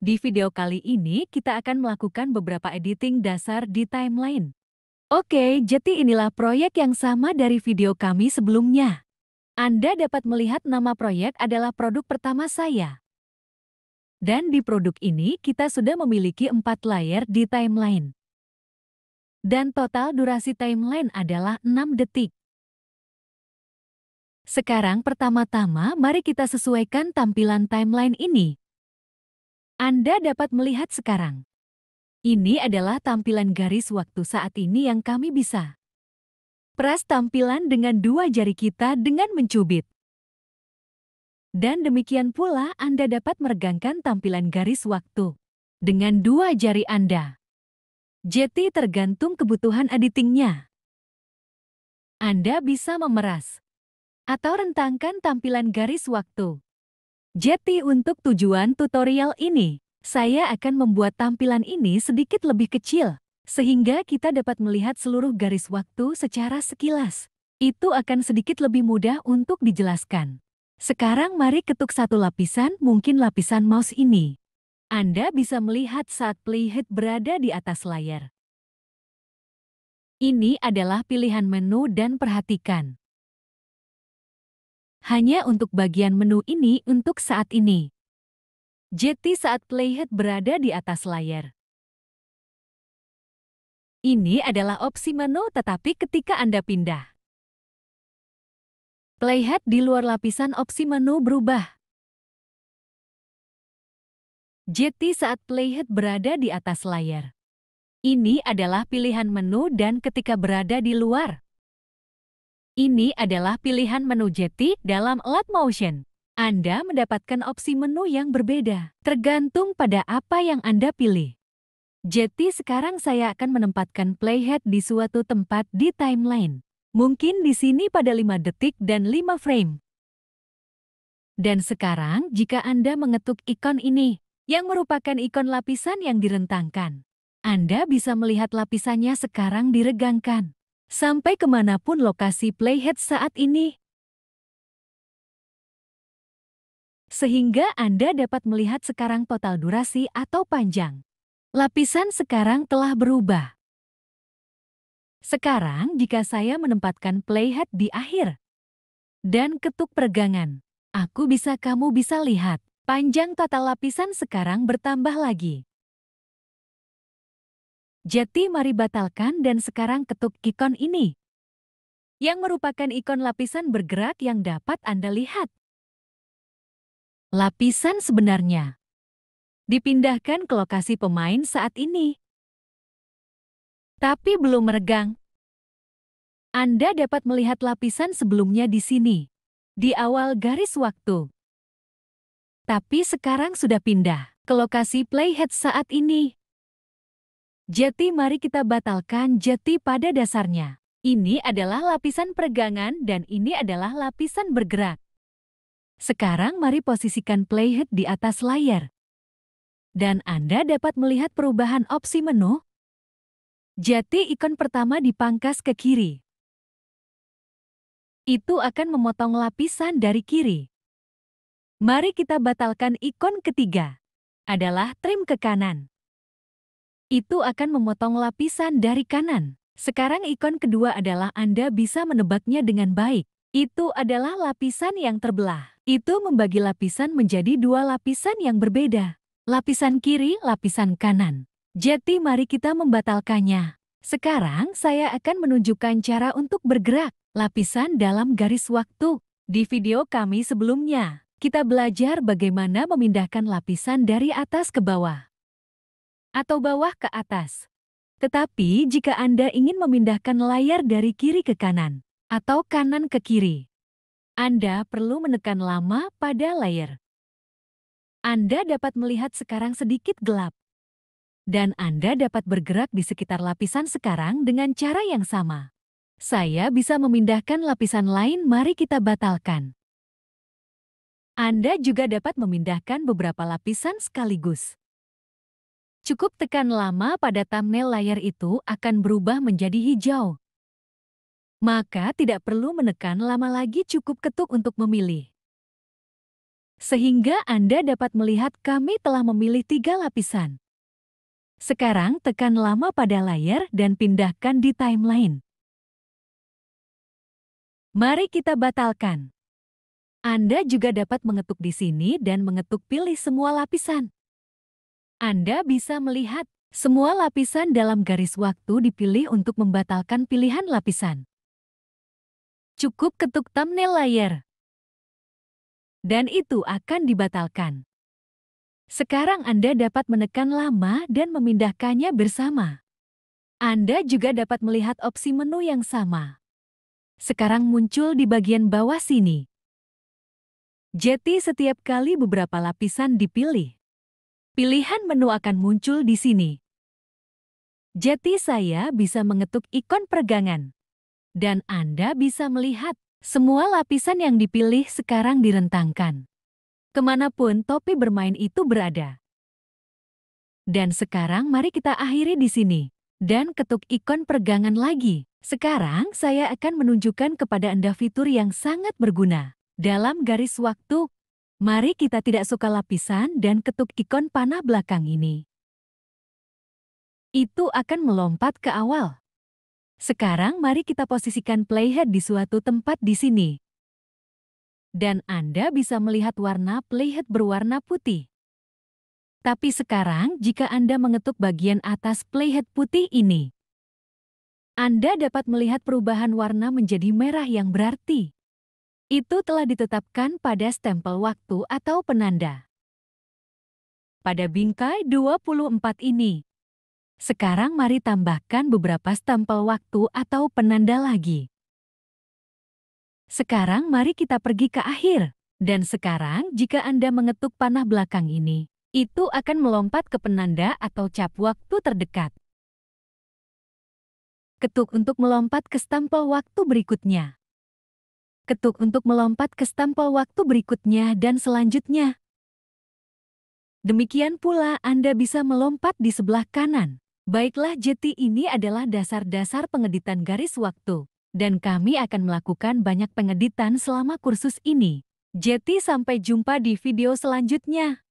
Di video kali ini kita akan melakukan beberapa editing dasar di timeline. Oke, jadi inilah proyek yang sama dari video kami sebelumnya. Anda dapat melihat nama proyek adalah produk pertama saya. Dan di produk ini kita sudah memiliki 4 layer di timeline. Dan total durasi timeline adalah 6 detik. Sekarang pertama-tama mari kita sesuaikan tampilan timeline ini. Anda dapat melihat sekarang. Ini adalah tampilan garis waktu saat ini yang kami bisa. Press tampilan dengan 2 jari kita dengan mencubit. Dan demikian pula Anda dapat meregangkan tampilan garis waktu dengan 2 jari Anda. Jadi tergantung kebutuhan editingnya. Anda bisa memeras atau rentangkan tampilan garis waktu. Jadi untuk tujuan tutorial ini, saya akan membuat tampilan ini sedikit lebih kecil, sehingga kita dapat melihat seluruh garis waktu secara sekilas. Itu akan sedikit lebih mudah untuk dijelaskan. Sekarang mari ketuk satu lapisan, mungkin lapisan mouse ini. Anda bisa melihat saat playhead berada di atas layar. Ini adalah pilihan menu dan perhatikan. Hanya untuk bagian menu ini untuk saat ini. Jadi saat playhead berada di atas layar. Ini adalah opsi menu tetapi ketika Anda pindah playhead di luar lapisan opsi menu berubah. Jadi saat playhead berada di atas layar. Ini adalah pilihan menu dan ketika berada di luar. Ini adalah pilihan menu Jetty dalam Light Motion. Anda mendapatkan opsi menu yang berbeda, tergantung pada apa yang Anda pilih. Jadi sekarang saya akan menempatkan playhead di suatu tempat di timeline. Mungkin di sini pada 5 detik dan 5 frame. Dan sekarang jika Anda mengetuk ikon ini, yang merupakan ikon lapisan yang direntangkan, Anda bisa melihat lapisannya sekarang diregangkan. Sampai kemanapun lokasi playhead saat ini. Sehingga Anda dapat melihat sekarang total durasi atau panjang. Lapisan sekarang telah berubah. Sekarang jika saya menempatkan playhead di akhir dan ketuk peregangan, kamu bisa lihat, panjang total lapisan sekarang bertambah lagi. Jadi mari batalkan dan sekarang ketuk ikon ini, yang merupakan ikon lapisan bergerak yang dapat Anda lihat. Lapisan sebenarnya dipindahkan ke lokasi pemain saat ini. Tapi belum meregang. Anda dapat melihat lapisan sebelumnya di sini, di awal garis waktu. Tapi sekarang sudah pindah ke lokasi playhead saat ini. Jadi mari kita batalkan Jetty pada dasarnya. Ini adalah lapisan peregangan dan ini adalah lapisan bergerak. Sekarang mari posisikan playhead di atas layar. Dan Anda dapat melihat perubahan opsi menu. Jadi ikon pertama dipangkas ke kiri. Itu akan memotong lapisan dari kiri. Mari kita batalkan ikon ketiga. Adalah trim ke kanan. Itu akan memotong lapisan dari kanan. Sekarang ikon kedua adalah Anda bisa menebaknya dengan baik. Itu adalah lapisan yang terbelah. Itu membagi lapisan menjadi 2 lapisan yang berbeda. Lapisan kiri, lapisan kanan. Jadi mari kita membatalkannya. Sekarang saya akan menunjukkan cara untuk bergerak lapisan dalam garis waktu. Di video kami sebelumnya, kita belajar bagaimana memindahkan lapisan dari atas ke bawah atau bawah ke atas. Tetapi jika Anda ingin memindahkan layar dari kiri ke kanan atau kanan ke kiri, Anda perlu menekan lama pada layar. Anda dapat melihat sekarang sedikit gelap. Dan Anda dapat bergerak di sekitar lapisan sekarang dengan cara yang sama. Saya bisa memindahkan lapisan lain, mari kita batalkan. Anda juga dapat memindahkan beberapa lapisan sekaligus. Cukup tekan lama pada thumbnail layar itu akan berubah menjadi hijau. Maka tidak perlu menekan lama lagi, cukup ketuk untuk memilih. Sehingga Anda dapat melihat kami telah memilih 3 lapisan. Sekarang tekan lama pada layar dan pindahkan di timeline. Mari kita batalkan. Anda juga dapat mengetuk di sini dan mengetuk pilih semua lapisan. Anda bisa melihat semua lapisan dalam garis waktu dipilih untuk membatalkan pilihan lapisan. Cukup ketuk thumbnail layar. Dan itu akan dibatalkan. Sekarang Anda dapat menekan lama dan memindahkannya bersama. Anda juga dapat melihat opsi menu yang sama. Sekarang muncul di bagian bawah sini. Jadi setiap kali beberapa lapisan dipilih, pilihan menu akan muncul di sini. Jadi saya bisa mengetuk ikon peregangan. Dan Anda bisa melihat semua lapisan yang dipilih sekarang direntangkan. Kemanapun topi bermain itu berada. Dan sekarang mari kita akhiri di sini. Dan ketuk ikon peregangan lagi. Sekarang saya akan menunjukkan kepada Anda fitur yang sangat berguna. Dalam garis waktu, mari kita tidak suka lapisan dan ketuk ikon panah belakang ini. Itu akan melompat ke awal. Sekarang mari kita posisikan playhead di suatu tempat di sini. Dan Anda bisa melihat warna playhead berwarna putih. Tapi sekarang jika Anda mengetuk bagian atas playhead putih ini, Anda dapat melihat perubahan warna menjadi merah yang berarti itu telah ditetapkan pada stempel waktu atau penanda. Pada bingkai 24 ini, sekarang mari tambahkan beberapa stempel waktu atau penanda lagi. Sekarang mari kita pergi ke akhir. Dan sekarang jika Anda mengetuk panah belakang ini, itu akan melompat ke penanda atau cap waktu terdekat. Ketuk untuk melompat ke stempel waktu berikutnya. Ketuk untuk melompat ke stempel waktu berikutnya dan selanjutnya. Demikian pula Anda bisa melompat di sebelah kanan. Baiklah, jadi ini adalah dasar-dasar pengeditan garis waktu. Dan kami akan melakukan banyak pengeditan selama kursus ini. Jadi sampai jumpa di video selanjutnya.